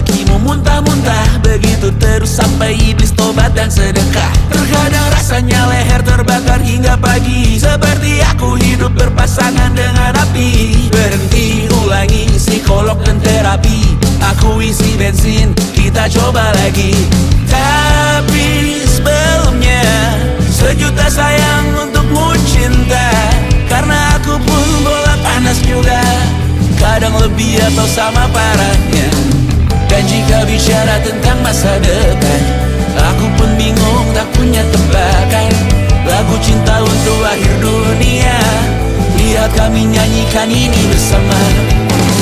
lakimu muntah-muntah. Begitu terus sampai iblis tobat dan sedekah. Terkadang rasanya leher terbakar hingga pagi, seperti aku hidup berpasangan dengan api. Berhenti, ulangi psikolog dan terapi. Aku isi bensin, kita coba lagi. Tapi sebelumnya, sejuta sayang untukmu cinta. Karena aku pun bola panas juga, kadang lebih atau sama parahnya. Dan jika bicara tentang masa depan, aku pun bingung tak punya tebakan. Lagu cinta untuk akhir dunia, lihat kami nyanyikan ini bersama.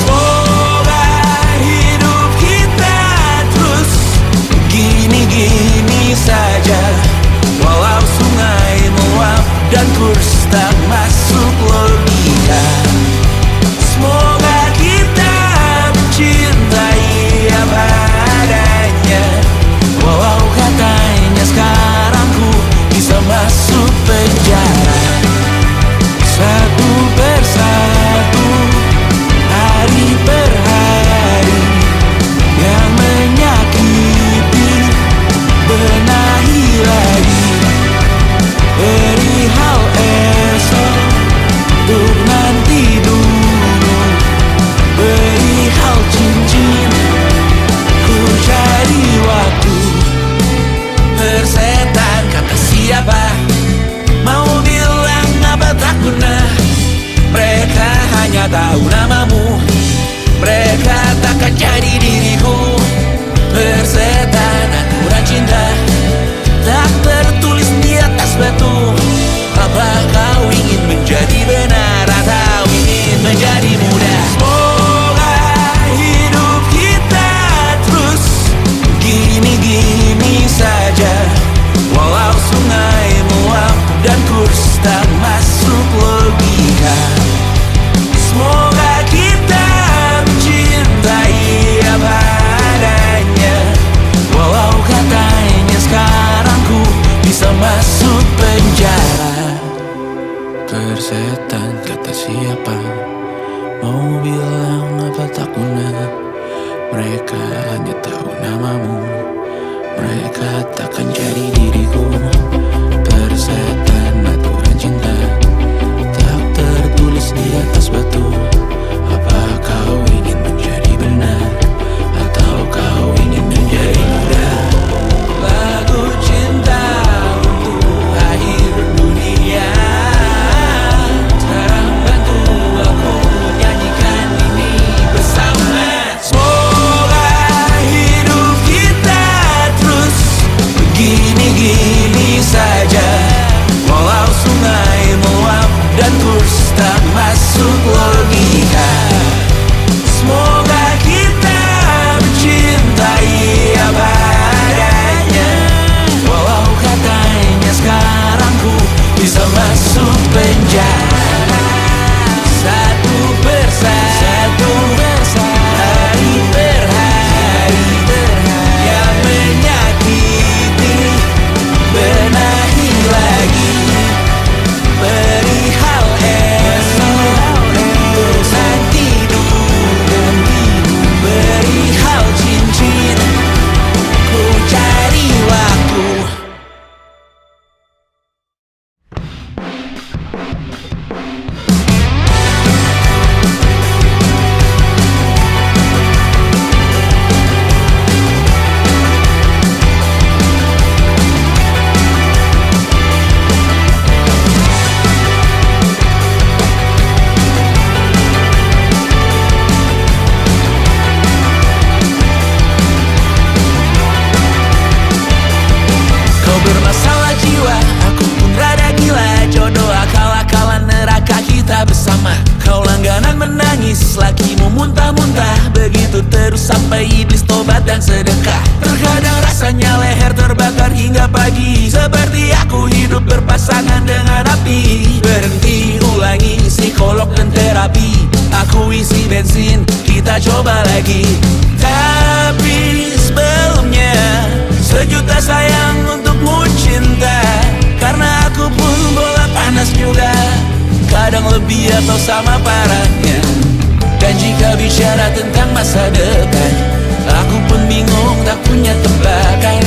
Semoga hidup kita terus gini-gini saja, walau sungai meluap dan kurs tak masuk logika. Semoga kita mencintai apa adanya, walau katanya sekarang ku bisa masuk penjara. Satu persatu, hari per hari, yang menyakiti benahi lagi. Perihal esok, untuk nanti dulu. Perihal cincin, ku cari waktu. Persetan kata siapa, mau bilang apa tak guna. Mereka hanya tahu namamu, mereka takkan jadi diriku. Persetan aturan cinta, tak tertulis di atas batu. Apa kau ingin menjadi benar atau ingin menjadi muda? Semoga hidup kita terus gini-gini saja, walau sungai meluap dan kurs tak masuk logika. Semoga kita mencintai apa adanya, walau katanya sekarang ku bisa masuk penjara. Persetan kata siapa, mau bilang apa tak guna. Mereka hanya tahu namamu, mereka takkan jadi diriku. Persetan aturan cinta, tak tertulis di atas batu. Apa kau ingin menjadi benar atau kau ingin menjadi muda? Lagu cinta untuk akhir dunia, sekarang bantu aku nyanyikan ini bersama. Semoga hidup kita terus begini-gini saja, walau sungai meluap dan kurs tak masuk logika. Semoga kita mencintai apa adanya, walau katanya sekarang ku bisa masuk penjara. Satu persatu, hari per hari, yang menyakiti benahi lagi. Perihal esok, untuk nanti dulu. Perihal cincin, ku cari waktu. Kau bermasalah jiwa, aku pun rada gila. Jodoh akal-akalan neraka kita bersama. Kau langganan menangis, lakimu muntah-muntah. Begitu terus sampai iblis tobat dan sedekah. Terkadang rasanya leher terbakar hingga pagi, seperti aku hidup berpasangan dengan api. Berhenti, ulangi psikolog dan terapi. Aku isi bensin, kita coba lagi. Tapi sebelumnya, sejuta sayang untukmu cinta. Karena aku pun bola panas juga, kadang lebih atau sama parahnya. Dan jika bicara tentang masa depan, aku pun bingung tak punya tebakan.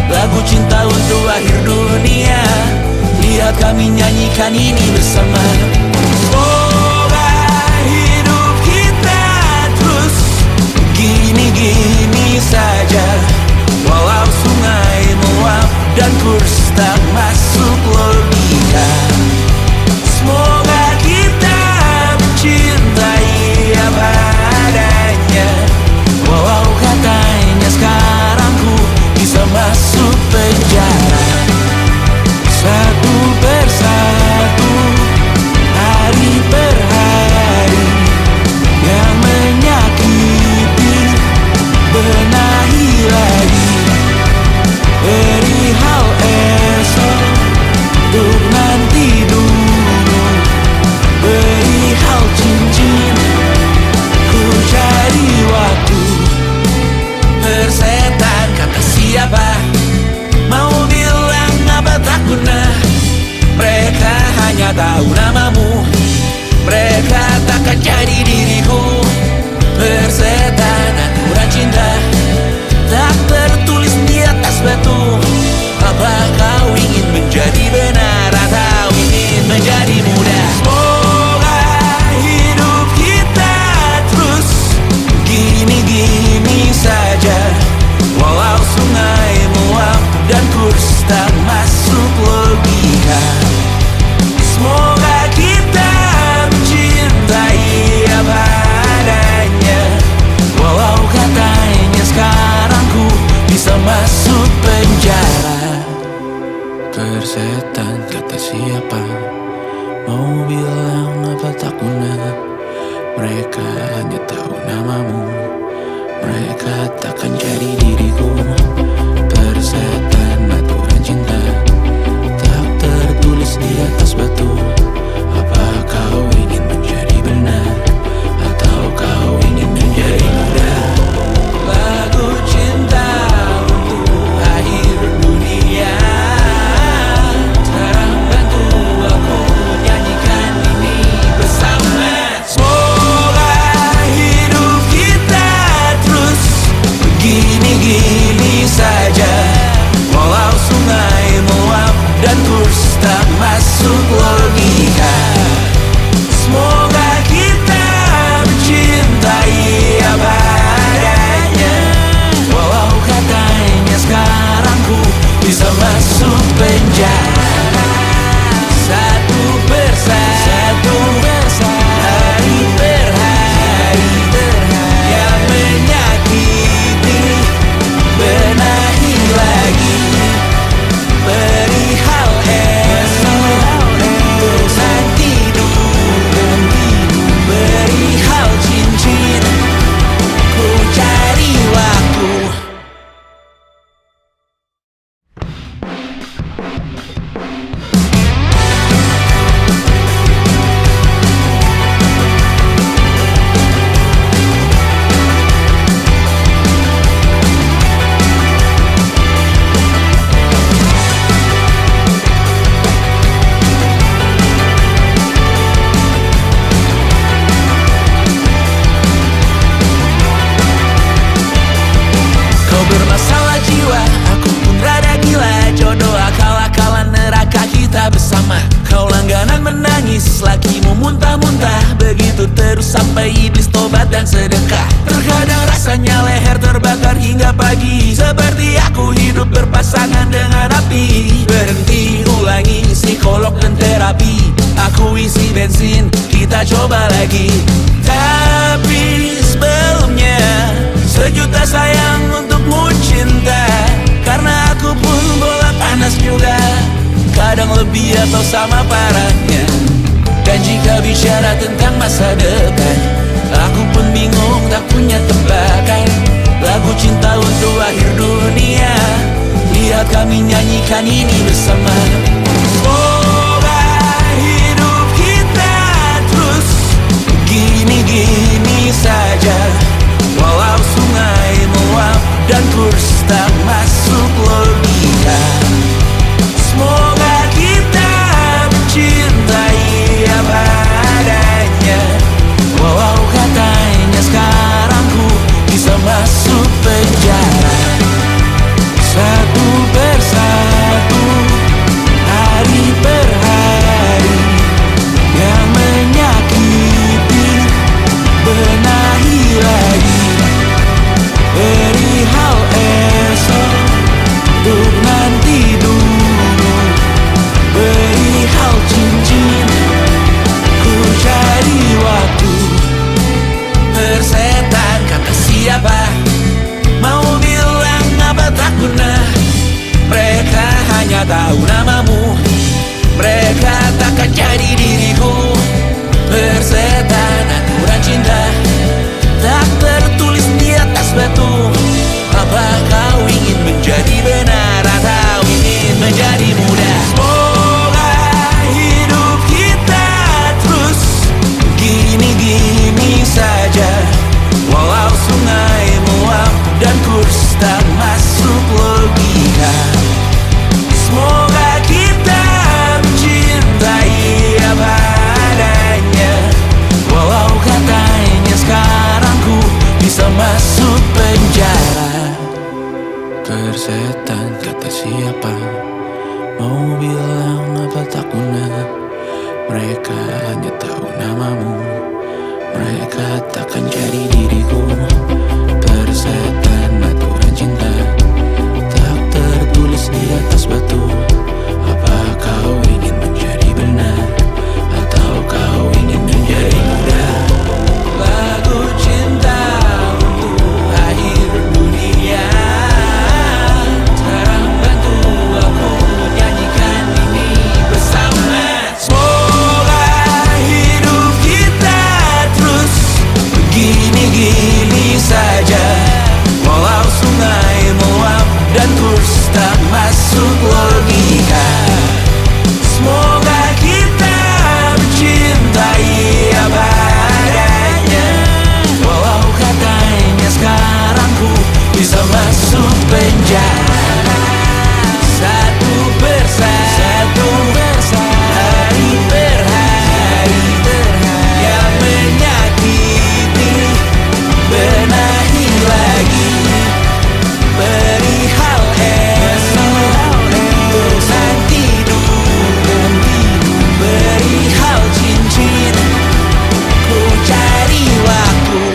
Lagu cinta untuk akhir dunia, lihat kami nyanyikan ini bersama. Semoga hidup kita terus gini-gini saja, walau sungai meluap dan kurs tak masuk logika. Semoga kita mencintai apa adanya, walau katanya sekarang ku bisa masuk penjara. Satu persatu, hari per hari, yang menyakiti benahi lagi. Perihal esok, untuk nanti dulu. Perihal cincin, ku cari waktu. Persetan kata siapa, mau bilang apa tak guna. Mereka hanya tahu namamu, mereka takkan jadi diriku. Persetan aturan cinta, tak tertulis di atas batu. Apa kau ingin menjadi benar atau ingin menjadi muda? Semoga hidup kita terus gini-gini saja, walau sungai meluap dan kurs tak masuk logika. Semoga kita mencintai apa adanya, walau katanya sekarang ku bisa masuk penjara. Persetan kata siapa, mau bilang apa tak guna. Mereka hanya tahu namamu, mereka takkan jadi diriku. Persetan aturan cinta, tak tertulis di atas batu. Apa kau ingin menjadi benar atau kau ingin menjadi muda? Lagu cinta untuk akhir dunia, sekarang bantu aku nyanyikan ini bersama. Semoga hidup kita terus begini-gini saja, walau sungai meluap dan kurs tak masuk logika. Semoga kita mencintai apa adanya, walau katanya sekarang ku bisa masuk penjara. Satu persatu, hari per hari, yang menyakiti benahi lagi. Perihal esok, untuk nanti dulu. Perihal cincin, ku cari waktu. Kau bermasalah jiwa, aku pun rada gila. Jodoh akal-akalan neraka kita bersama. Kau langganan menangis, lakimu muntah-muntah. Begitu terus sampai iblis tobat dan sedekah. Terkadang rasanya leher terbakar hingga pagi, seperti aku hidup berpasangan dengan api. Berhenti, ulangi psikolog dan terapi. Aku isi bensin, kita coba lagi. Tapi sebelumnya, sejuta sayang untukmu cinta. Karena aku pun bola panas juga, kadang lebih atau sama parahnya. Dan jika bicara tentang masa depan, aku pun bingung tak punya tebakan. Lagu cinta untuk akhir dunia, lihat kami nyanyikan ini bersama. Semoga hidup kita terus gini-gini saja, walau sungai meluap dan kurs tak masuk logika. Semoga kita mencintai apa adanya, walau katanya sekarang ku bisa masuk penjara. tahu namamu. Mereka takkan jadi diriku. Persetan aturan cinta tak tertulis di atas batu. Apa kau ingin menjadi benar atau ingin menjadi muda? Semoga hidup kita terus gini-gini saja, walau sungai meluap dan kurs tak masuk logika. Semoga kita mencintai apa adanya, walau katanya sekarang ku bisa masuk penjara. Persetan kata siapa, mau bilang apa tak guna. Mereka hanya tahu namamu. Mereka takkan jadi diriku. Persetan aturan cinta tak tertulis di atas batu. Apa kau ingin menjadi benar atau kau ingin menjadi muda? Lagu cinta untuk akhir dunia, sekarang bantu aku nyanyikan ini bersama. Semoga hidup kita terus begini-gini saja, walau sungai meluap dan kurs tak masuk logika. Semoga kita mencintai apa adanya, walau katanya sekarang ku bisa masuk penjara. Satu persatu, hari per hari, yang menyakiti benahi lagi. Perihal esok, bosan tidur, perihal cincin, ku cari waktu.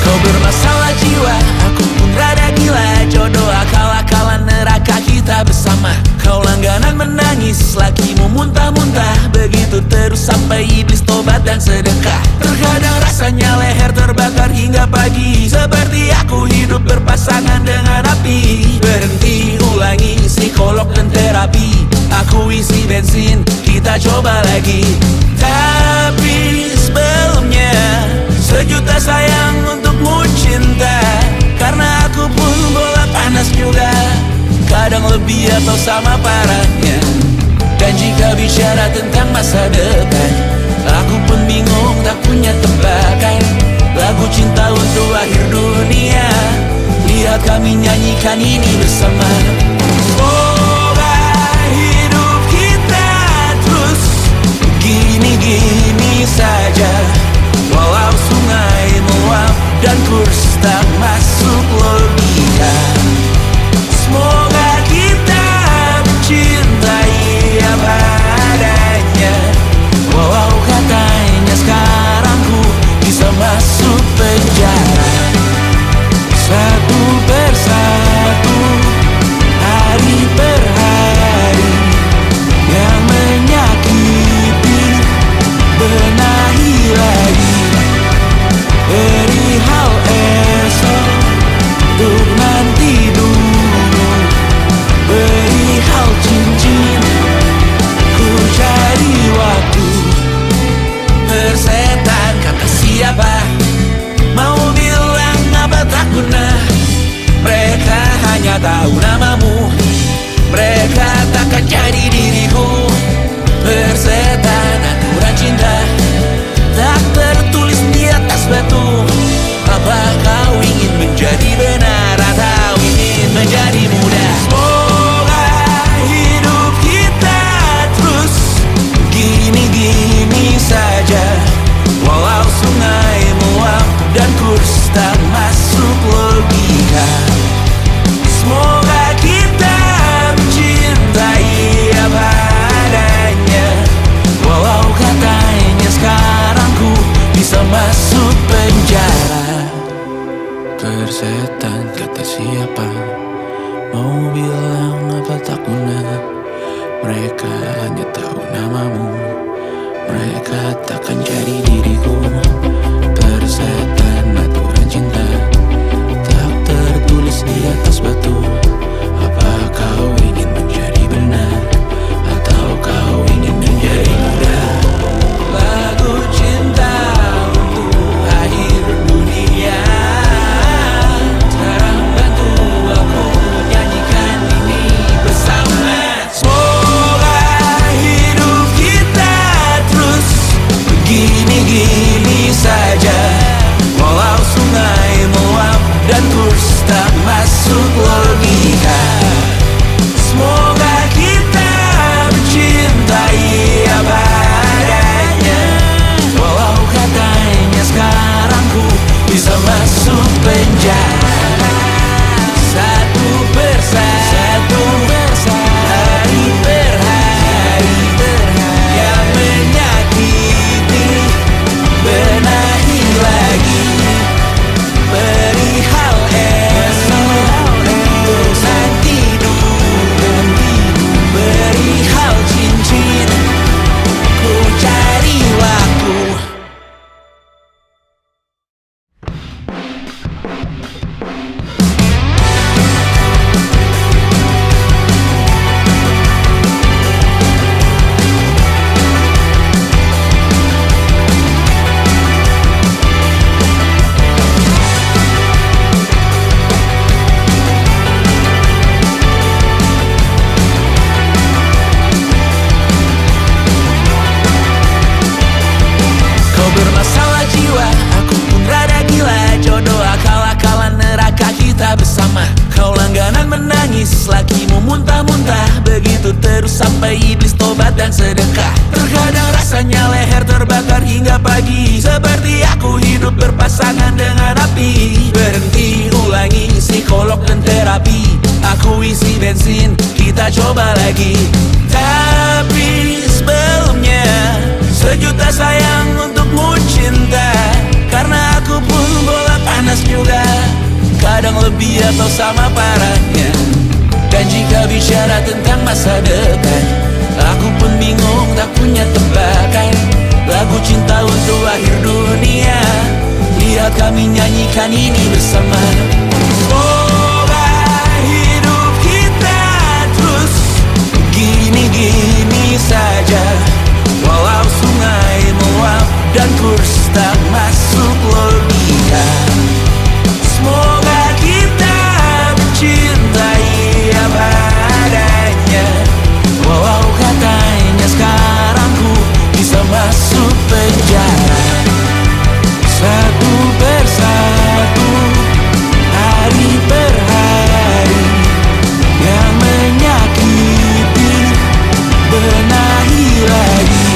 Kau bermasalah jiwa, aku pun rada gila. Jodoh akal-akalan neraka kita bersama. Kau langganan menangis, lakimu muntah-muntah. Begitu terus sampai iblis tobat dan sedekah. Terkadang rasanya leher terbakar hingga pagi, seperti aku hidup berpasangan dengan api. Berhenti, ulangi psikolog dan terapi. Aku isi bensin, kita coba lagi. Tapi sebelumnya, sejuta sayang untukmu cinta. Karena aku pun bola panas juga, kadang lebih atau sama parahnya. Dan jika bicara tentang masa depan, aku pun bingung tak punya tebakan. Lagu cinta untuk akhir dunia, lihat kami nyanyikan ini bersama. Semoga hidup kita terus gini-gini saja, walau sungai meluap dan kurs tak masuk logika. Semoga kita mencintai apa adanya, walau katanya sekarang ku bisa masuk penjara. Persetan kata siapa, mau bilang apa tak guna. Mereka hanya tahu namamu, mereka takkan jadi diriku. Persetan aturan cinta tak tertulis di atas batu. Apa kau ingin menjadi benar, atau kau ingin menjadi muda? Lagu cinta untuk akhir dunia, sekarang bantu aku nyanyikan ini bersama. Semoga hidup kita terus begini-gini saja, walau sungai meluap dan kurs tak masuk logika. Semoga kita mencintai apa adanya, walau katanya sekarang ku bisa masuk penjara. Satu persatu, hari per hari, yang menyakiti benahi lagi. Perihal esok, nanti dulu. Perihal cincin, ku cari waktu. Kau bermasalah jiwa, aku pun rada gila. Jodoh akal-akalan neraka kita bersama. Kau langganan menangis, lakimu muntah-muntah. Begitu terus sampai iblis tobat dan sedekah. Terkadang rasanya leher terbakar hingga pagi, seperti aku hidup berpasangan dengan api. Berhenti, ulangi psikolog dan terapi. Aku isi bensin, kita coba lagi. Tapi sebelumnya, sejuta sayang untukmu cinta. Karena aku pun bola panas juga, kadang lebih atau sama parahnya. Dan jika bicara tentang masa depan, aku pun bingung tak punya tebakan. Lagu cinta untuk akhir dunia, lihat kami nyanyikan ini bersama. Semoga hidup kita terus gini-gini saja, walau sungai meluap dan kurs tak masuk logika. Semoga kita mencintai apa adanya, walau katanya sekarang ku bisa masuk penjara. Satu persatu, hari per hari, yang menyakiti benahi lagi.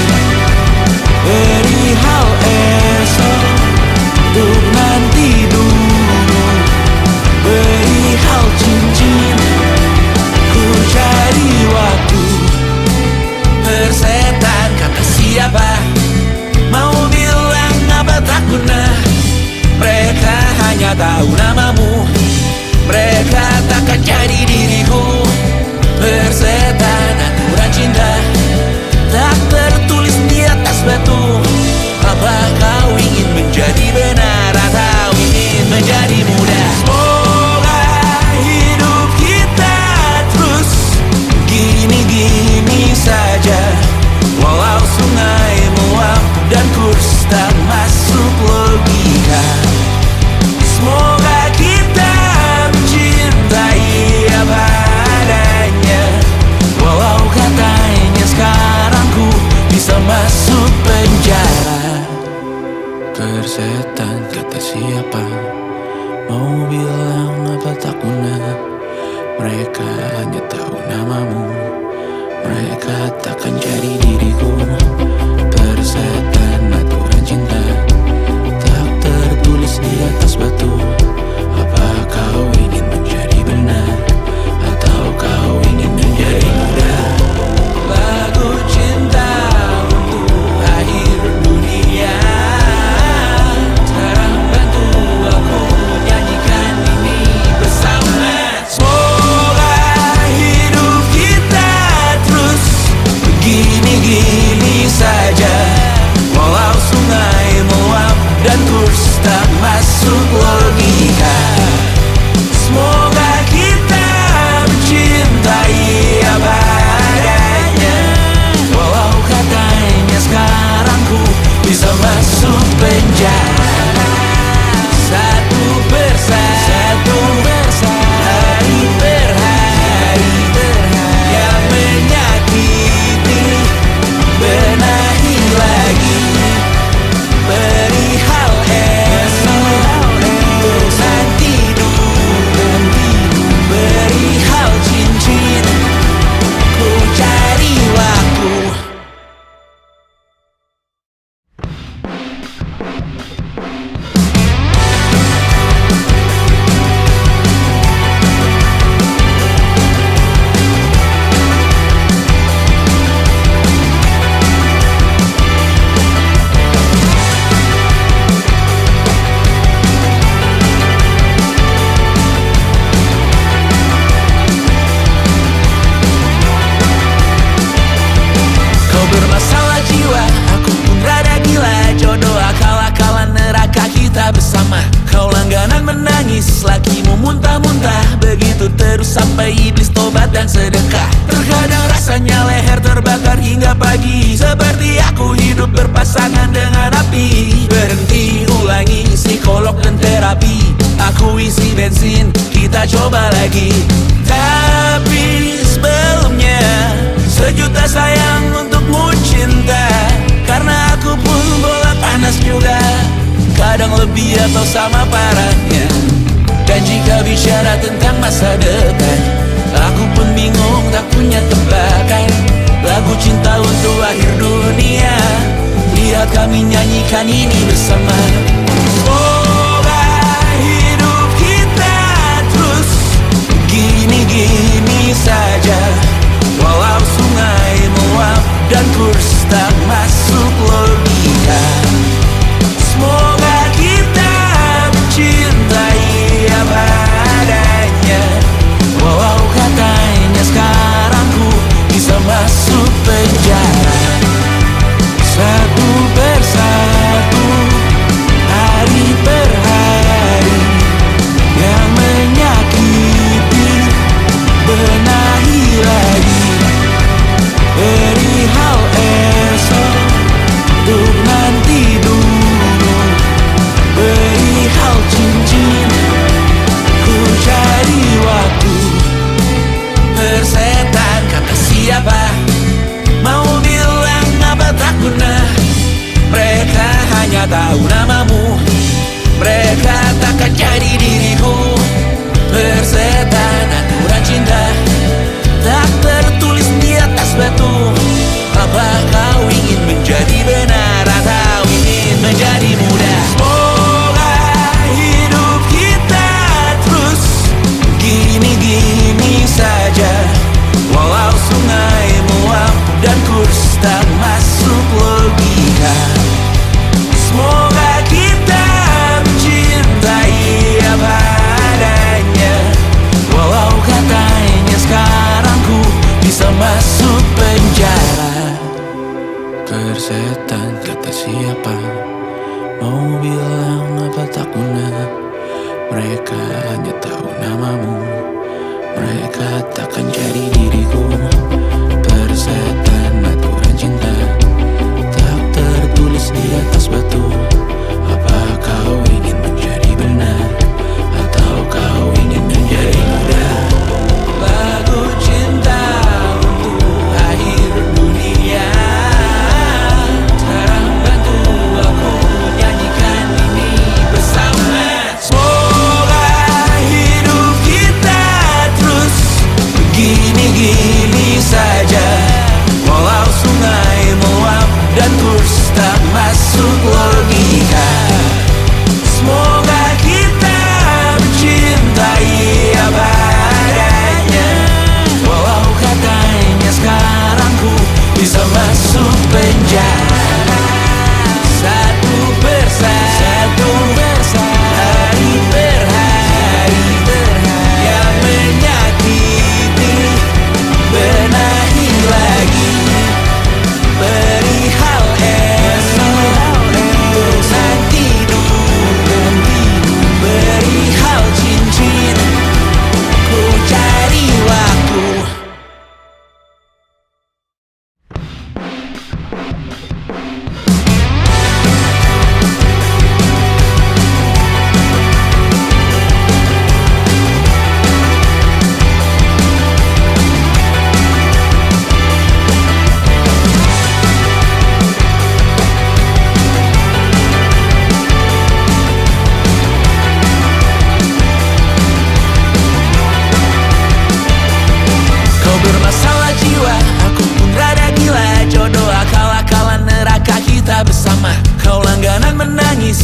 Perihal esok, untuk nanti dulu. Perihal cincin, ku cari waktu. Persetan kata siapa, mau bilang apa tak guna. Mereka hanya tahu namamu, mereka takkan jadi diriku. Persetan aturan cinta tak tertulis di atas batu. Apa kau ingin menjadi benar, atau ingin menjadi muda? Semoga hidup kita terus gini-gini saja, walau sungai meluap dan kurs tak masuk logika. Semoga kita mencintai apa adanya, walau katanya sekarang ku bisa masuk penjara. Persetan kata siapa, mau bilang apa tak guna. Mereka hanya tahu namamu, mereka takkan jadi diriku. Persetan aturan cinta tak tertulis di atas batu. Apa kau ingin menjadi benar, atau kau ingin menjadi muda? Lagu cinta untuk akhir dunia, tak masuk logika. Semoga kita mencintai apa adanya, walau katanya sekarang ku bisa masuk penjara. Satu persatu, hari per hari, yang menyakiti, benahi lagi. Perihal esok, nanti dulu. Perihal cincin, ku cari waktu. Bermasalah jiwa, aku pun rada gila. Jodoh akal-akalan neraka kita bersama. Kau langganan menangis, lakimu muntah-muntah. Begitu terus sampai iblis tobat dan sedekah. Terkadang rasanya leher terbakar hingga pagi, seperti aku hidup berpasangan dengan api. Berhenti, ulangi psikolog dan terapi. Aku isi bensin, kita coba lagi. Tapi sebelumnya, sejuta sayang untukmu cinta. Karena aku pun bola panas juga, kadang lebih atau sama parahnya. Dan jika bicara tentang masa depan, aku pun bingung tak punya tebakan. Lagu cinta untuk akhir dunia, lihat kami nyanyikan ini bersama. Semoga hidup kita terus gini-gini saja, walau sungai meluap dan kurs tak masuk logika. Semoga kita mencintai apa adanya, walau katanya sekarang ku bisa masuk penjara. Satu persatu, hari per hari, yang menyakiti, benahi lagi. Perihal esok, untuk nanti dulu. Perihal cincin, ku cari waktu. Persetan kata siapa, mau bilang apa tak guna. Mereka hanya tahu namamu, mereka takkan jadi diriku. Persetan aturan cinta, tak tertulis di atas batu. Apa kau ingin menjadi benar atau ingin menjadi muda? Semoga hidup kita terus gini-gini saja, walau sungai meluap dan kurs tak masuk logika. Semoga kita mencintai apa adanya, walau katanya sekarang ku bisa masuk penjara. Persetan kata siapa, mau bilang apa tak guna. Mereka hanya tahu namamu, mereka takkan jadi diriku. Persetan aturan cinta, tak tertulis di atas batu. Apa kau ingin menjadi benar atau kau ingin menjadi muda? Lagu cinta untuk akhir dunia, sekarang bantu aku nyanyikan ini bersama. Semoga hidup kita terus begini-gini saja, walau sungai meluap dan kurs tak masuk logika.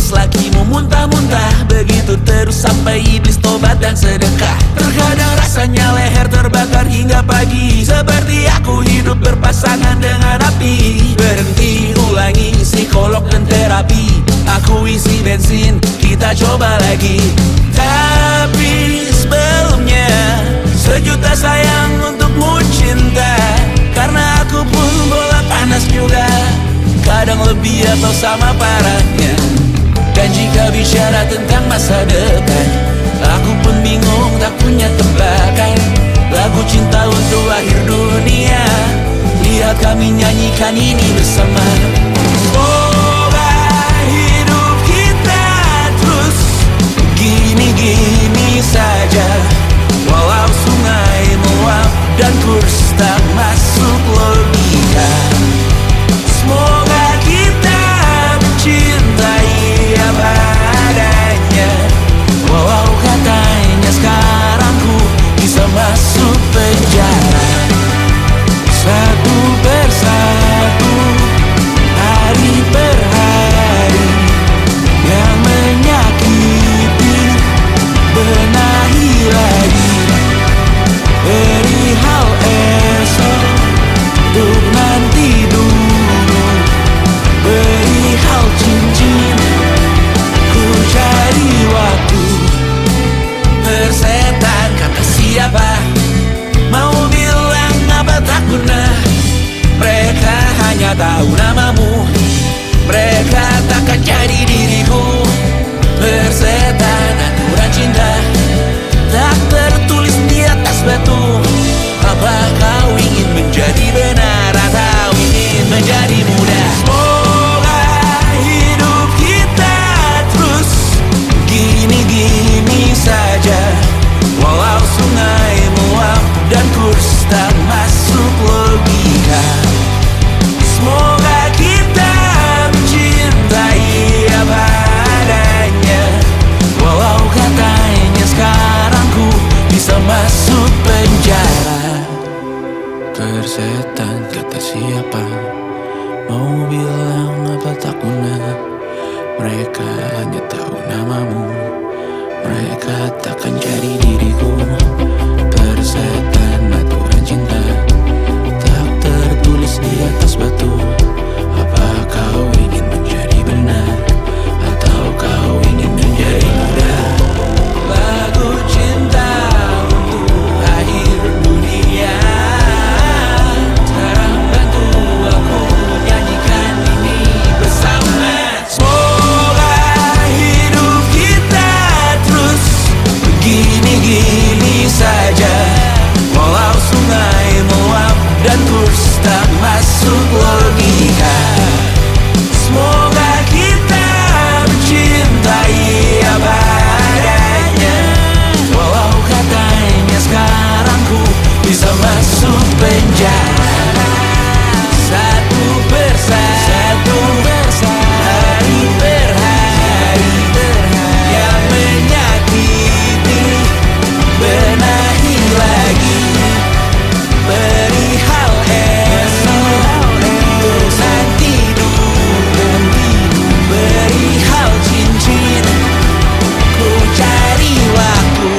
menangis, lakimu muntah-muntah. Begitu terus sampai iblis tobat dan sedekah. Terkadang rasanya leher terbakar hingga pagi, seperti aku hidup berpasangan dengan api. Berhenti, ulangi psikolog dan terapi. Aku isi bensin, kita coba lagi. Tapi sebelumnya, sejuta sayang untukmu cinta. Karena aku pun bola panas juga, kadang lebih atau sama parahnya. Dan jika bicara tentang masa depan, aku pun bingung tak punya tebakan. Lagu cinta untuk akhir dunia, lihat kami nyanyikan ini bersama. Semoga hidup kita terus gini-gini saja, walau sungai meluap dan kurs tak masuk logika. Semoga kita mencintai apa adanya, walau katanya sekarang ku bisa masuk penjara. Satu persatu, hari per hari, yang menyakiti benahi lagi. Perihal esok, untuk nanti dulu. Perihal cincin, ku cari waktu. Persetan kata siapa, mau bilang apa tak guna. Mereka hanya tahu namamu, mereka takkan jadi diriku. Persetan aturan cinta, tak tertulis di atas batu. Apa kau ingin menjadi benar atau ingin menjadi muda? Semoga hidup kita terus gini-gini saja, walau sungai meluap dan kurs tak masuk logika. Semoga kita mencintai apa adanya, walau katanya sekarang ku bisa masuk penjara. Persetan kata siapa, mau bilang apa tak guna. Mereka hanya tahu namamu, mereka takkan jadi diriku. Persetan aturan cinta, tak tertulis di atas batu. Apa kau ingin menjadi benar atau kau ingin menjadi muda? Lagu cinta untuk akhir dunia, sekarang bantu aku nyanyikan ini bersama. Semoga hidup kita terus begini-gini saja, walau sungai meluap dan kurs tak masuk logika. Semoga kita mencintai apa adanya, walau katanya sekarang ku bisa masuk penjara. Satu persatu, hari per hari, yang menyakiti benahi lagi. Perihal esok, untuk nanti dulu. Perihal cincin, ku cari waktu.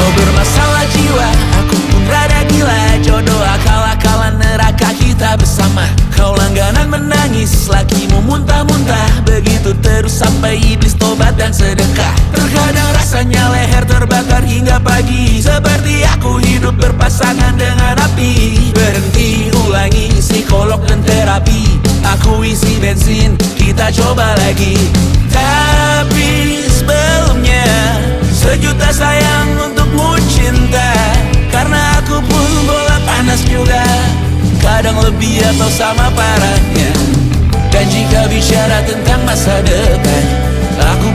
Kau bermasalah jiwa, aku pun rada gila. Jodoh akal-akalan neraka kita bersama. Kau langganan menangis, lakimu muntah-muntah. Begitu terus sampai iblis tobat dan sedekah. Terkadang rasanya leher terbakar hingga pagi, seperti aku hidup berpasangan dengan api. Berhenti, ulangi psikolog dan terapi. Aku isi bensin, kita coba lagi. Tapi sebelumnya, sejuta sayang untukmu cinta. Karena aku pun bola panas juga, kadang lebih atau sama parahnya. Dan jika bicara tentang masa depan, aku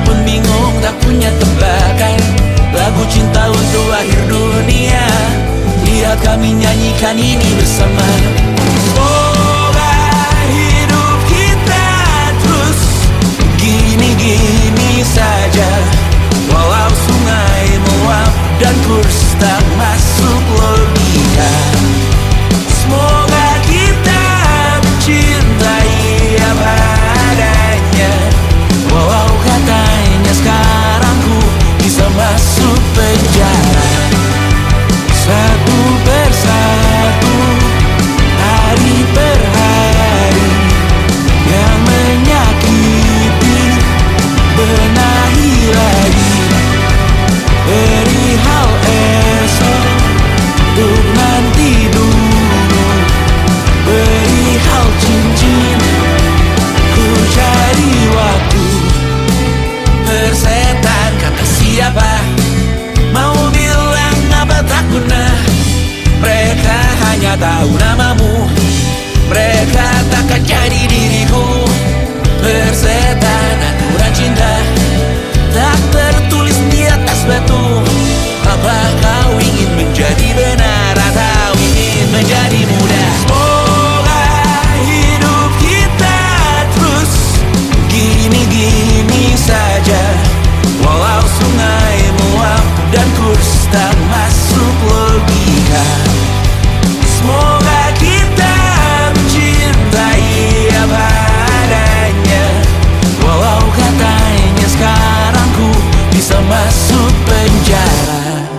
bisa masuk penjara.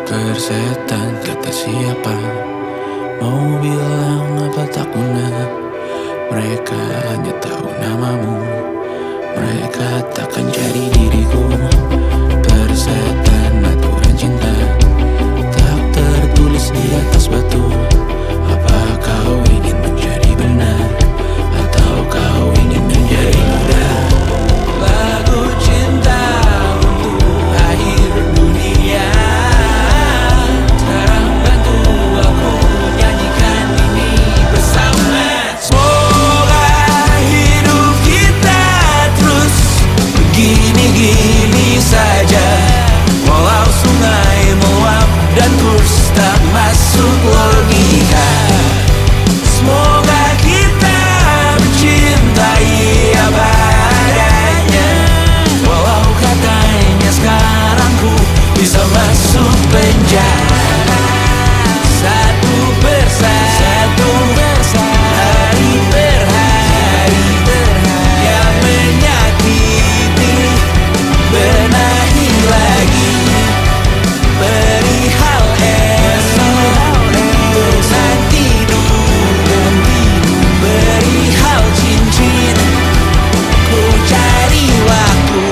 Persetan kata siapa, mau bilang apa tak guna. Mereka hanya tahu namamu, mereka takkan jadi diriku. Persetan aturan cinta tak tertulis di atas batu. Apa kau ingin menjadi benar, atau kau ingin menjadi muda? Lagu cinta untuk akhir dunia, sekarang bantu aku nyanyikan ini bersama. Semoga hidup kita terus begini-gini saja, walau sungai meluap dan kurs tak masuk logika. Semoga kita mencintai apa adanya, walau katanya sekarang ku bisa masuk penjara. Satu persatu, hari per hari, yang menyakiti benahi lagi. Perihal esok, nanti dulu. Perihal cincin, ku cari waktu.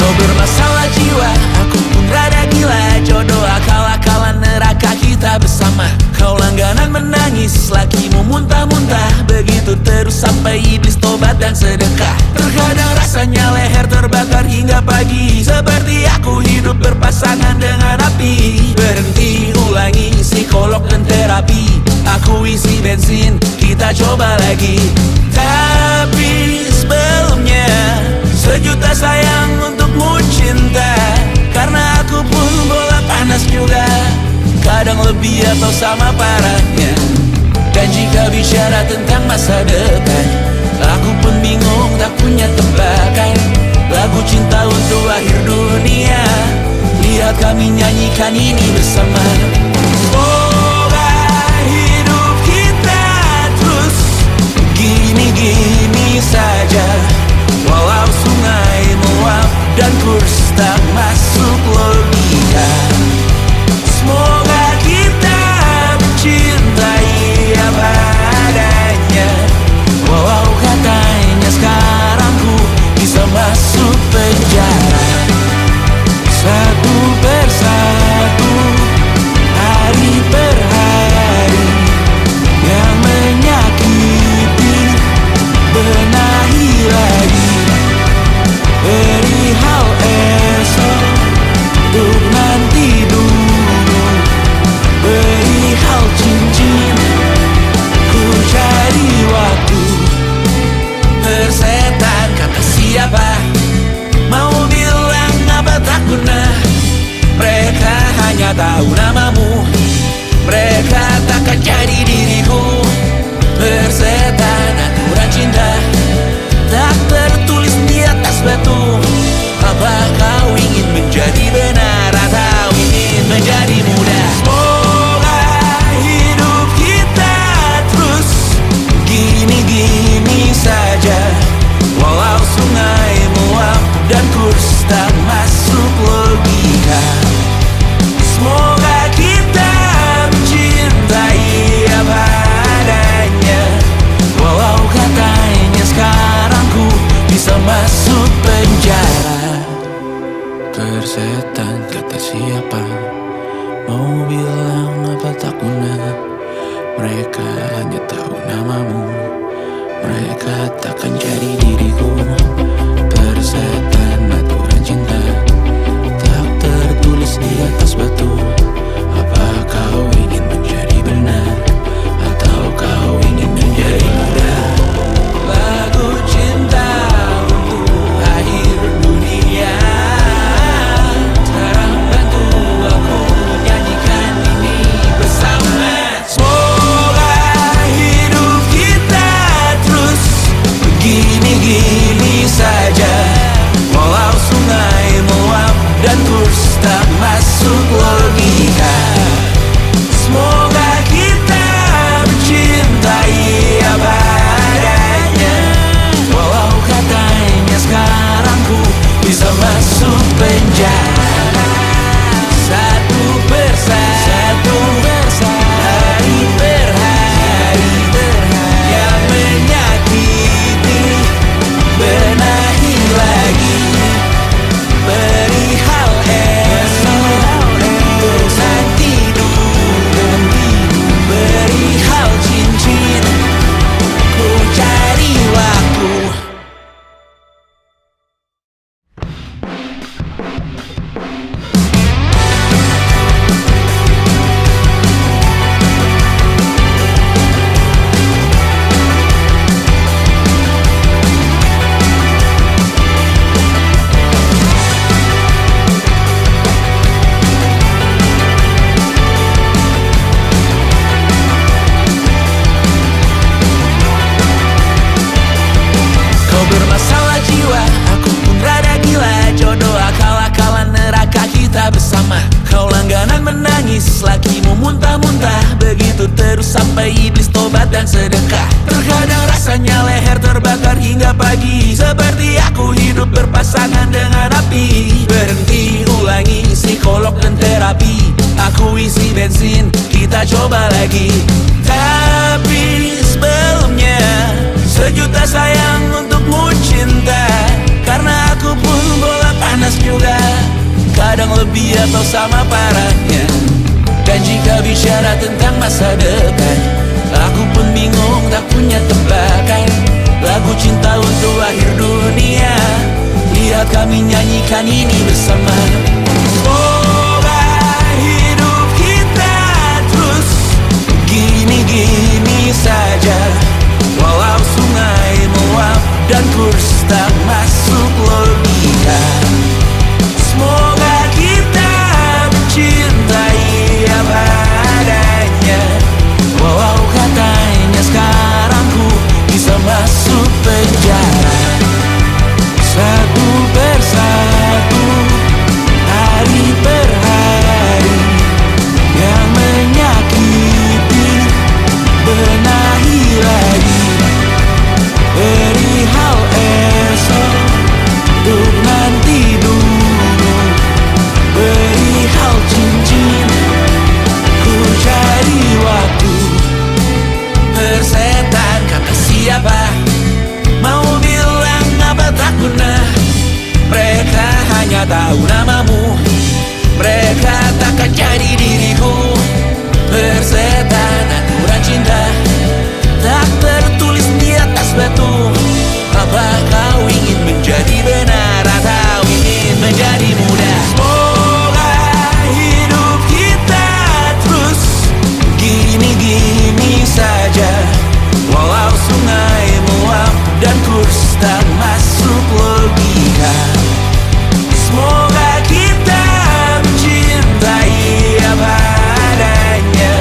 Kau bermasalah jiwa, aku pun rada gila. Jodoh akal-akalan neraka kita bersama. Kau langganan menangis, lakimu muntah-muntah. Begitu terus sampai iblis tobat dan sedekah. Terkadang rasanya leher terbakar hingga pagi, seperti aku hidup berpasangan dengan api. Berhenti, ulangi psikolog dan terapi. Aku isi bensin, kita coba lagi. Tapi sebelumnya, sejuta sayang untukmu cinta. Karena aku pun bola panas juga, kadang lebih atau sama parahnya. Dan jika bicara tentang masa depan, aku pun bingung tak punya tebakan. Lagu cinta untuk akhir dunia, lihat kami nyanyikan ini bersama. Semoga hidup kita terus gini-gini saja, walau sungai meluap dan kurs tak masuk logika. Semoga kita mencintai apa adanya, walau katanya sekarang ku bisa masuk penjara. Satu persatu, hari per hari, yang menyakiti benahi lagi. Perihal esok, untuk nanti dulu. Perihal cincin, ku cari waktu. Persetan kata siapa, mau bilang apa tak guna. Mereka hanya tahu namamu, mereka takkan jadi diriku. Persetan aturan cinta tak tertulis di atas batu. Apa kau ingin menjadi benar, atau ingin menjadi muda? Semoga hidup kita terus gini-gini saja, walau sungai meluap dan kurs tak masuk logika. Semoga kita mencintai apa adanya, walau katanya sekarang ku bisa masuk penjara. Persetan kata siapa, mau bilang apa tak guna. Mereka hanya tahu namamu, mereka takkan jadi diriku. Persetan aturan cinta tak tertulis di atas batu. Apa kau ingin menjadi benar, atau kau ingin menjadi muda? Lagu cinta untuk akhir dunia, dan kurs tak masuk logika. Semoga kita mencintai apa adanya, walau katanya sekarang ku bisa masuk penjara. Satu persatu, hari per hari, yang menyakiti, benahi lagi, perihal esok, nanti dulu, perihal cincin, ku cari waktu. Bermasalah jiwa, aku pun rada gila. Jodoh akal-akalan neraka kita bersama. Kau langganan menangis, lakimu muntah-muntah. Begitu terus sampai iblis tobat dan sedekah. Terkadang rasanya leher terbakar hingga pagi, seperti aku hidup berpasangan dengan api. Berhenti, ulangi psikolog dan terapi. Aku isi bensin, kita coba lagi. Tapi sebelumnya, sejuta sayang untukmu cinta. Karena aku pun bola panas juga, kadang lebih atau sama parahnya. Dan jika bicara tentang masa depan, aku pun bingung tak punya tebakan. Lagu cinta untuk akhir dunia, lihat kami nyanyikan ini bersama. Semoga hidup kita terus gini-gini saja, walau sungai meluap dan kurs tak masuk logika. Semoga kita mencintai apa adanya, walau katanya sekarang ku bisa masuk penjara. Satu persatu, hari per hari, yang menyakiti, benahi lagi, perihal esok, untuk nanti dulu, perihal cincin, ku cari waktu. Persetan kata siapa, mau bilang apa tak guna. Mereka hanya tahu namamu, mereka takkan jadi diriku. Persetan aturan cinta tak tertulis di atas batu. Apa kau ingin menjadi benar atau ingin menjadi muda? Semoga hidup kita terus gini-gini saja, walau sungai meluap dan kurs tak masuk logika. Semoga kita mencintai apa adanya,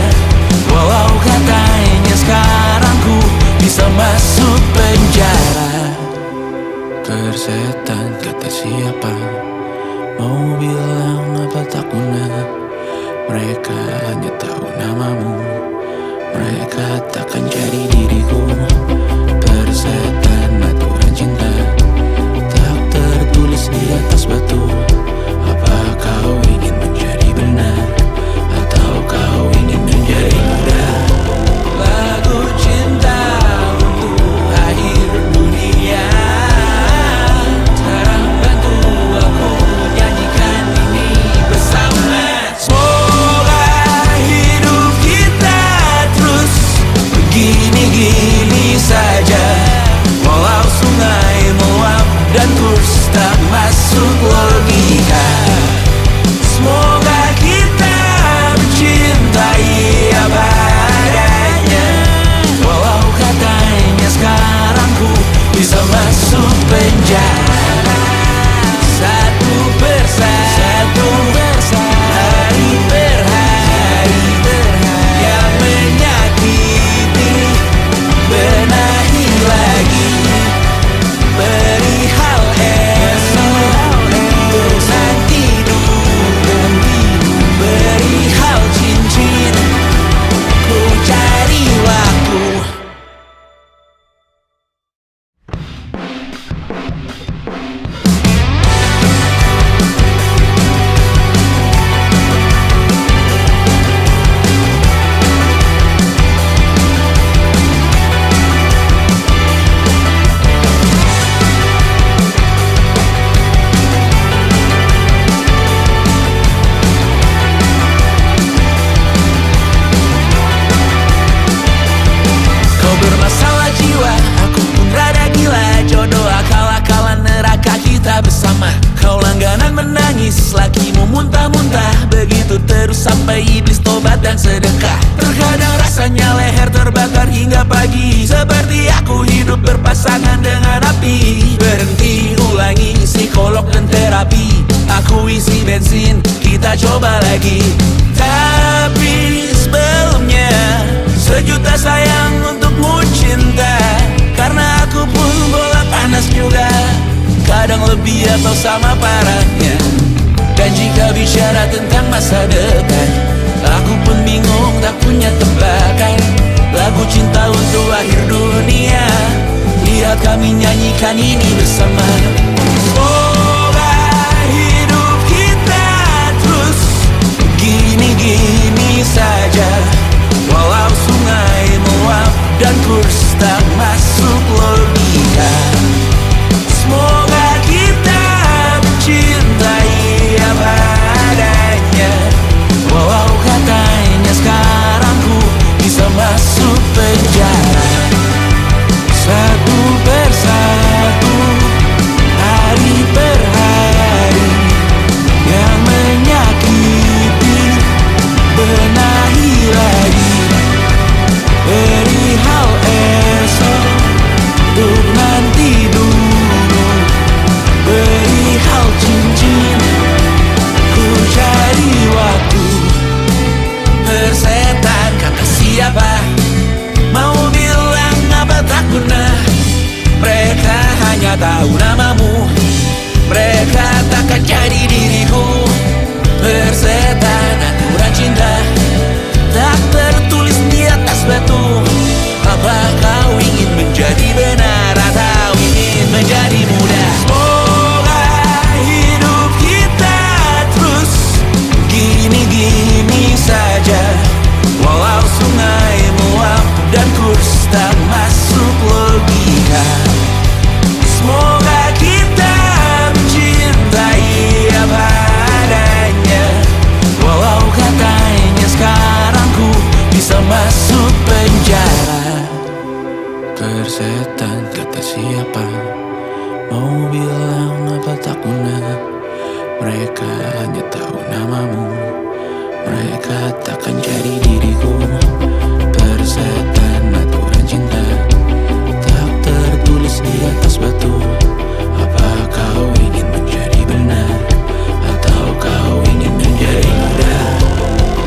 walau katanya sekarang ku bisa masuk penjara. Persetan kata siapa, mau bilang apa tak guna. Mereka hanya tahu namamu, mereka takkan jadi diriku. Persetan aturan cinta tak tertulis di atas batu. Apa kau ingin menjadi benar atau kau ingin menjadi muda? Lagu cinta untuk akhir dunia, sekarang bantu aku nyanyikan ini bersama. Semoga hidup kita terus begini-gini saja, walau sungai meluap dan kurs tak masuk iblis tobat dan sedekah. Terkadang rasanya leher terbakar hingga pagi, seperti aku hidup berpasangan dengan api. Berhenti, ulangi psikolog dan terapi. Aku isi bensin, kita coba lagi. Tapi sebelumnya, sejuta sayang untukmu cinta. Karena aku pun bola panas juga, kadang lebih atau sama parahnya. Dan jika bicara tentang masa depan, aku pun bingung tak punya tebakan. Lagu cinta untuk akhir dunia, lihat kami nyanyikan ini bersama. Semoga hidup kita terus gini-gini saja, walau sungai meluap dan kurs tak masuk logika. Semoga kita mencintai apa adanya, walau katanya sekarang ku bisa masuk penjara. Satu persatu, hari per hari yang menyakiti, benahi lagi. Perihal esok, untuk nanti dulu. Perihal cincin, ku cari waktu. Persetan kata siapa, mau bilang apa tak guna. Mereka hanya tahu namamu, mereka takkan jadi diriku. Persetan aturan cinta, tak tertulis di atas batu. Apa kau ingin menjadi benar atau ingin menjadi muda? Semoga hidup kita terus gini-gini saja, walau sungai meluap dan kurs tak masuk logika. Semoga kita mencintai apa adanya, walau katanya sekarang ku bisa masuk penjara. Persetan kata siapa, mau bilang apa tak guna. Mereka hanya tahu namamu, mereka takkan jadi diriku. Persetan aturan cinta, tak tertulis di atas batu. Apa kau ingin menjadi benar atau kau ingin menjadi muda?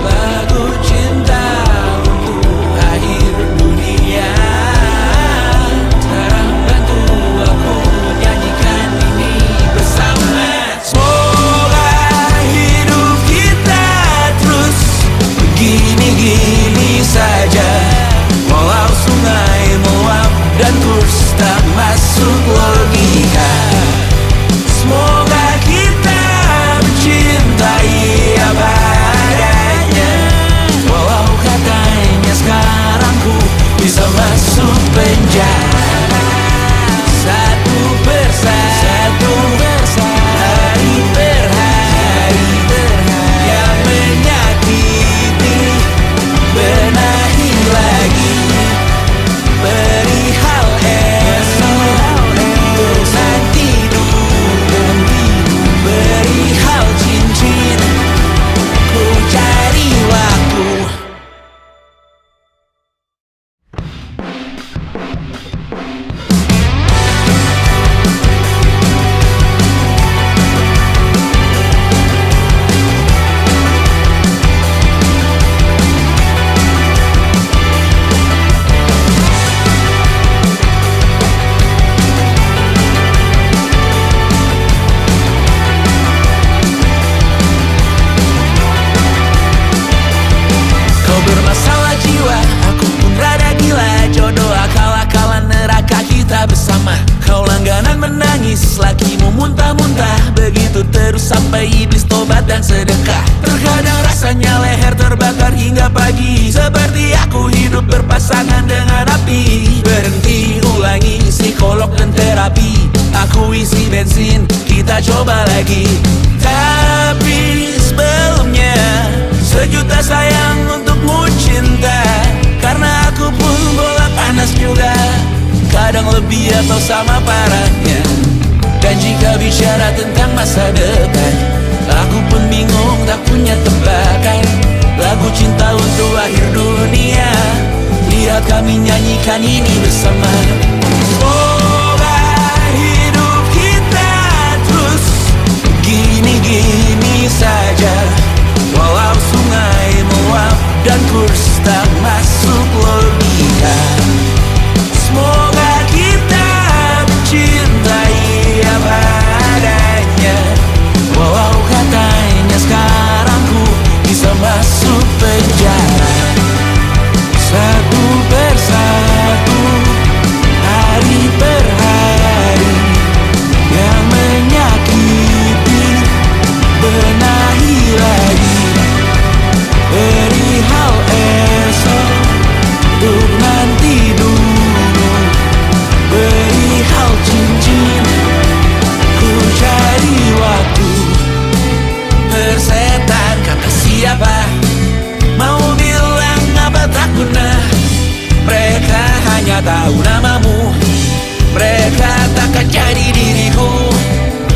Lagu cinta untuk akhir dunia, sekarang bantu aku nyanyikan ini bersama. Semoga hidup kita terus begini-gini saja, walau sungai meluap dan kurs tak masuk logika. Semoga kita mencintai apa adanya, walau katanya sekarang ku bisa masuk penjara. Satu persatu, hari per hari yang menyakiti, benahi lagi. Perihal esok, untuk nanti dulu. Perihal cincin, ku cari waktu. Kau bermasalah jiwa, aku pun rada gila. Jodoh akal-akalan neraka kita bersama. Kau langganan menangis, lakimu muntah-muntah. Begitu terus sampai iblis tobat dan sedekah. Terkadang rasanya leher terbakar hingga pagi, seperti aku hidup berpasangan dengan api. Berhenti, ulangi psikolog dan terapi. Aku isi bensin, kita coba lagi. Tapi sebelumnya, sejuta sayang untukmu cinta. Karena aku pun bola panas juga, kadang lebih atau sama parahnya. Dan jika bicara tentang masa depan, aku pun bingung tak punya tebakan. Lagu cinta tahu namamu. Mereka takkan jadi diriku.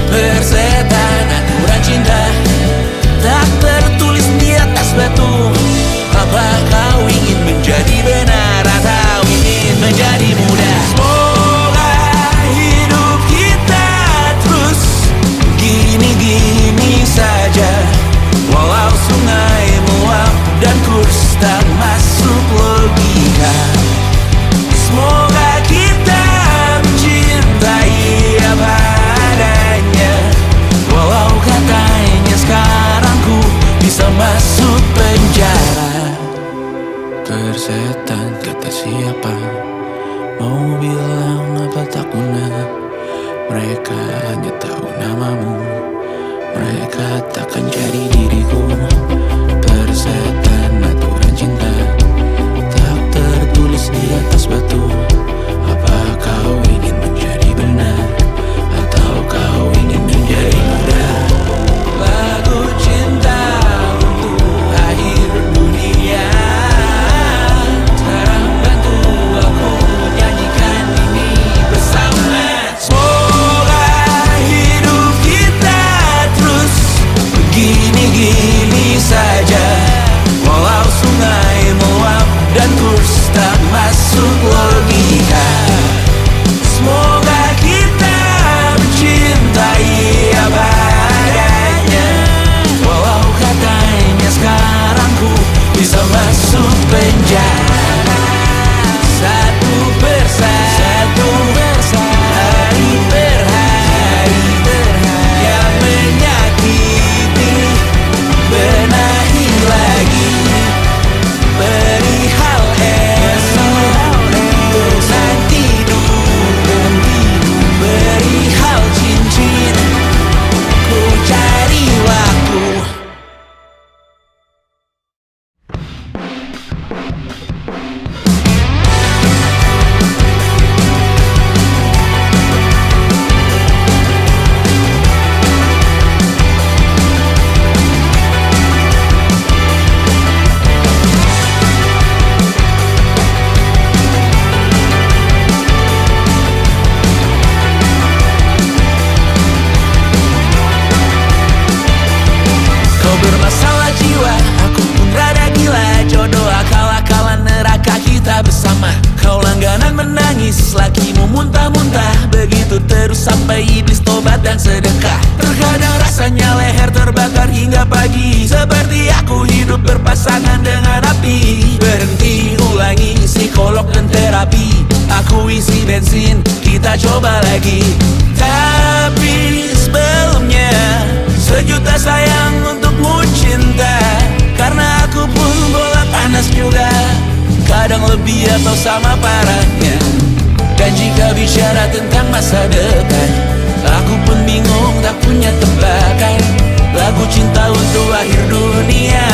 Persetan aturan cinta tak tertulis di atas batu. Apa kau ingin menjadi benar atau ingin menjadi muda? Semoga hidup kita terus gini-gini saja, walau sungai meluap dan kurs tak masuk logika. Semoga kita mencintai apa adanya, walau katanya sekarang ku bisa masuk penjara. Persetan kata siapa, mau bilang apa tak guna. Mereka hanya tahu namamu. Mereka takkan jadi diriku. Persetan aturan cinta tak tertulis di atas batu. Apa kau ingin menjadi benar atau kau ingin menjadi muda? Lagu cinta untuk akhir dunia, sekarang bantu aku nyanyikan ini bersama. Semoga hidup kita terus begini-gini saja, walau sungai meluap dan kurs tak masuk logika. Semoga kita mencintai apa adanya, walau katanya sekarang ku bisa masuk penjara. Satu persatu, hari per hari, yang menyakiti benahi lagi. Perihal esok, nanti dulu. Perihal cincin, ku cari waktu. Kau bermasalah jiwa, aku pun rada gila. Jodoh akal-akalan neraka kita bersama. Kau langganan menangis, lakimu muntah-muntah. Begitu terus sampai iblis tobat dan sedekah. Terkadang rasanya leher terbakar hingga pagi, seperti aku hidup berpasangan dengan api. Berhenti, ulangi psikolog dan terapi. Aku isi bensin, kita coba lagi. Tapi sebelumnya, sejuta sayang untukmu cinta. Karena aku pun bola panas juga, kadang lebih atau sama parahnya. Dan jika bicara tentang masa depan, aku pun bingung tak punya tebakan. Lagu cinta untuk akhir dunia,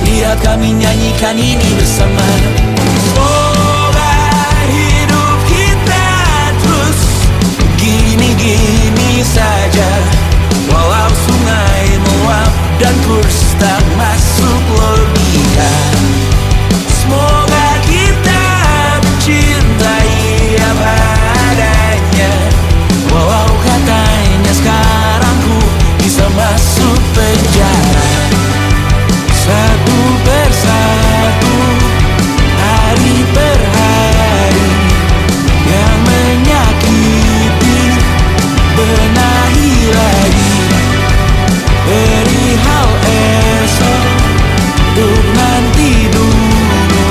lihat kami nyanyikan ini bersama. Semoga hidup kita terus gini-gini saja, walau sungai meluap dan kurs tak masuk logika. Semoga kita mencintai apa adanya, walau katanya sekarang ku bisa masuk penjara. Satu persatu, hari per hari, yang menyakiti benahi lagi. Perihal esok, untuk nanti dulu.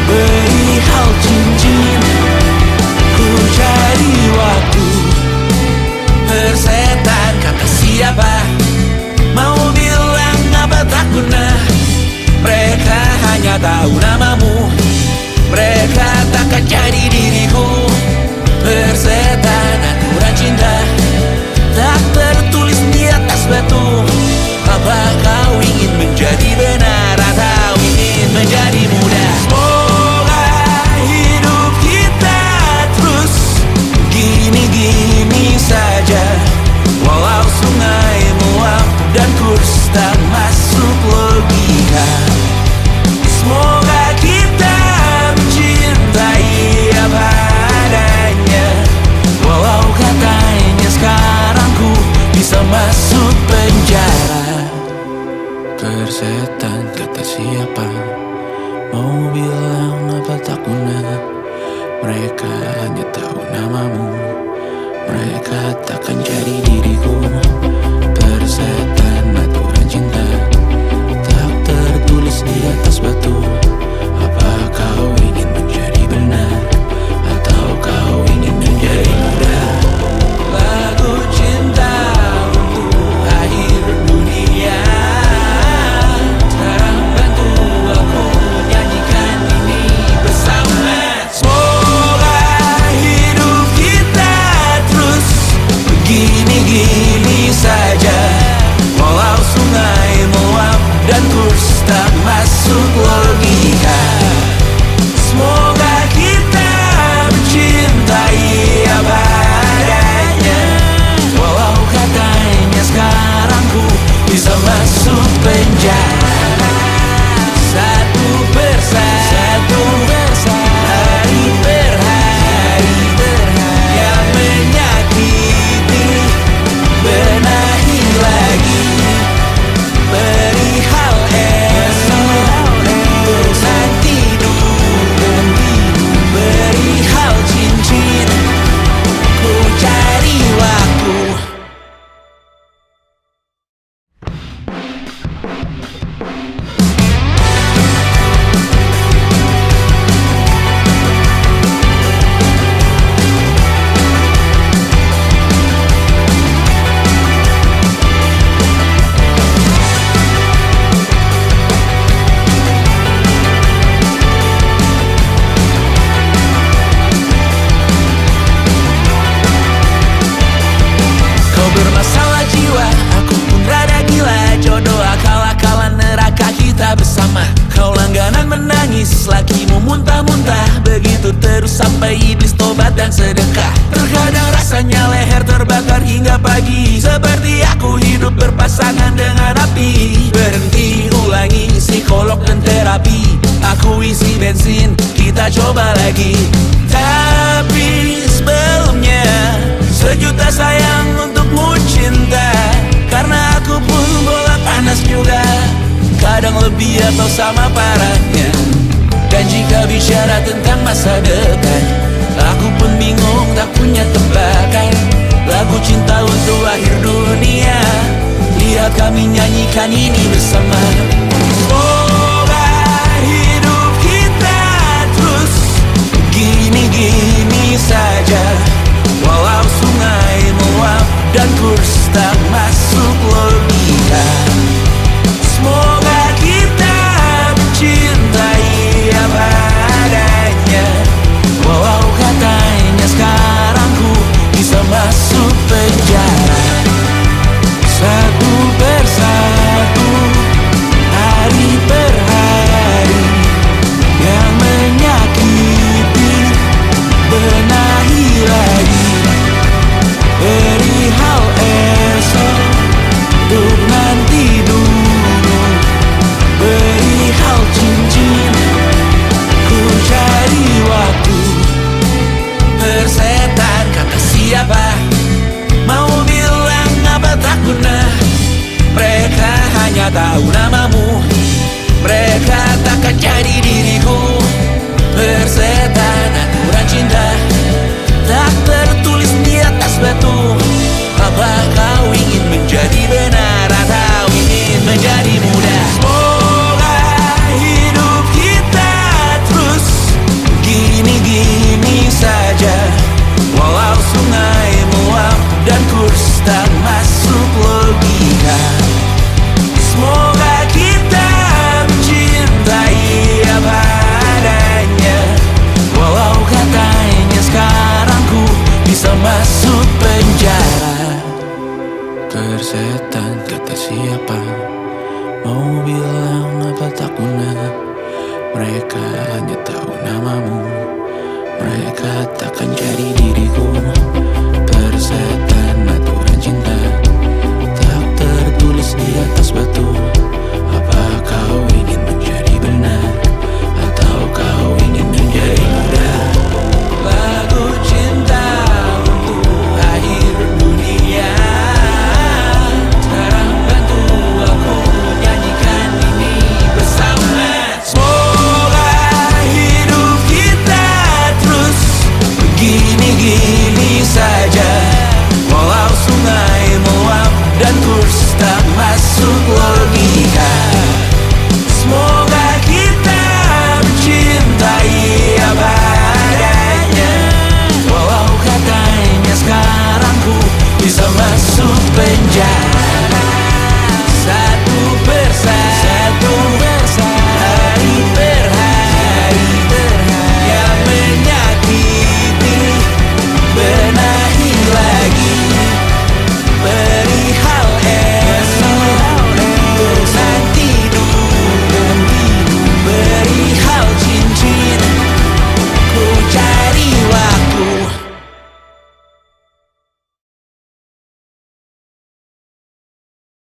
Perihal cincin, ku cari waktu. Persetan kata siapa, mau bilang apa tak guna. Mereka hanya tahu namamu. Mereka takkan jadi diriku. Persetan aturan cinta tak tertulis di atas batu. Apa kau ingin menjadi benar atau ingin menjadi muda? Semoga hidup kita terus gini-gini saja, walau sungai meluap dan kurs tak masuk logika. Semoga kita mencintai apa Persetan kata siapa, mau bilang apa tak guna. Mereka hanya tahu namamu, mereka takkan jadi diriku. Persetan aturan cinta tak tertulis di atas batu. Apa kau ingin menjadi benar, atau kau ingin menjadi muda? Lagu cinta untuk akhir dunia, sekarang bantu aku nyanyikan ini bersama. Semoga hidup kita terus begini-gini saja, walau sungai meluap dan kurs tak masuk logika. Semoga kita mencintai apa adanya, walau katanya sekarang ku bisa masuk penjara. Satu persatu, hari per hari, yang menyakiti benahi lagi. Perihal esok, nanti dulu. Perihal cincin, ku cari waktu. Kau bermasalah jiwa, aku pun rada gila. Jodoh akal-akalan neraka kita bersama. Kau langganan menangis, lakimu muntah-muntah. Begitu terus sampai iblis tobat dan sedekah. Terkadang rasanya leher terbakar hingga pagi, seperti aku hidup berpasangan dengan api. Berhenti, ulangi psikolog dan terapi. Aku isi bensin, kita coba lagi. Tapi sebelumnya, sejuta sayang untukmu cinta. Karena aku pun bola panas juga, kadang lebih atau sama parahnya. Dan jika bicara tentang masa depan, aku pun bingung tak punya tebakan. Lagu cinta untuk akhir dunia, lihat kami nyanyikan ini bersama. Semoga hidup kita terus gini-gini saja, walau sungai meluap dan kurs tak masuk logika. Semoga kita mencintai apa adanya, walau katanya sekarang ku bisa masuk penjara. Satu persatu, hari per hari, yang menyakiti benahi lagi. Perihal esok, untuk nanti dulu. Perihal cincin, ku cari waktu. Persetan kata siapa, mau bilang apa tak guna. Mereka hanya tahu namamu, mereka takkan jadi diriku. Persetan aturan cinta tak tertulis di atas batu. Apa kau ingin menjadi benar, atau ingin menjadi muda? Semoga hidup kita terus gini-gini saja, walau sungai meluap dan kurs tak masuk logika. Semoga kita mencintai apa adanya, walau katanya sekarang ku bisa masuk penjara. Persetan kata siapa, mau bilang apa tak guna. Mereka hanya tahu namamu, mereka takkan jadi diriku. Persetan